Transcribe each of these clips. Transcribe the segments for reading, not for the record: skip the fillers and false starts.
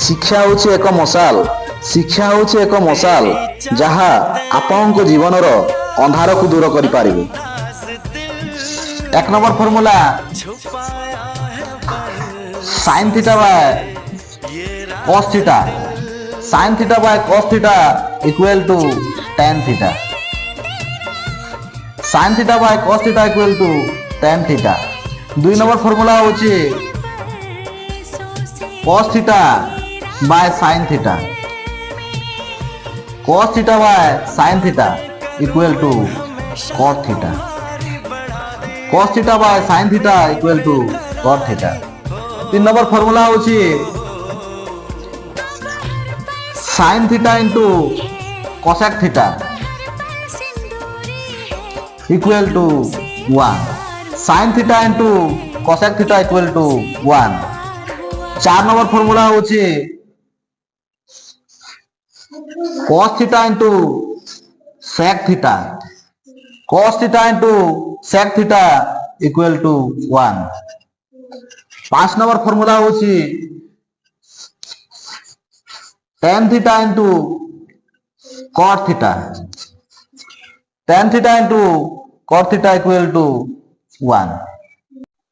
ଶିକ୍ଷା ହେଉଛି ଏକ ମଶାଲ। ଶିକ୍ଷା ହେଉଛି ଏକ ମଶାଲ ଯାହା ଆପଣଙ୍କ ଜୀବନର ଅନ୍ଧାରକୁ ଦୂର କରିପାରିବ। 1 number formula sin theta by cos theta. sin theta by cos theta equal to tan theta. sin theta by cos theta equal to tan theta. 2 number formula होची cos theta by sin theta. cos theta by sin theta equal to cos theta. cos theta by sin theta equal to cos theta. 3 number formula होची sin theta into cosec theta equal to 1. sin theta into cosec theta equal to 1. 4 number formula होची cos theta into sec theta. cos theta into sec theta equal to 1. 5 number formula होची tan theta into cot theta. tan theta into cot theta equal to 1.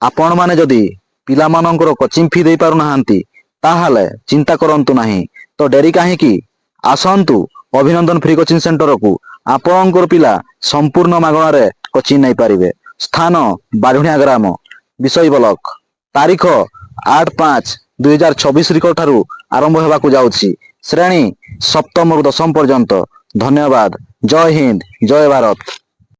आपण माने जदि पिला मानकर coaching फी दे पारु नाहंती ताहाले चिंता करंतु नाही तो डेरी काहे की आसंतु अभिनंदन फ्री कोचिंग सेंटर को आपणकर पिला संपूर्ण मागणा रे कोचिंग नै पारिबे। स्थान बाढ़ुणिया ग्राम विषय ब्लॉक। तारीख 8/5/2024 रिको ठारू आरंभ हेबाकू जाउछि। श्रेणी 7म ରୁ 10ମ पर्यंत। धन्यवाद। जय हिंद, जय भारत।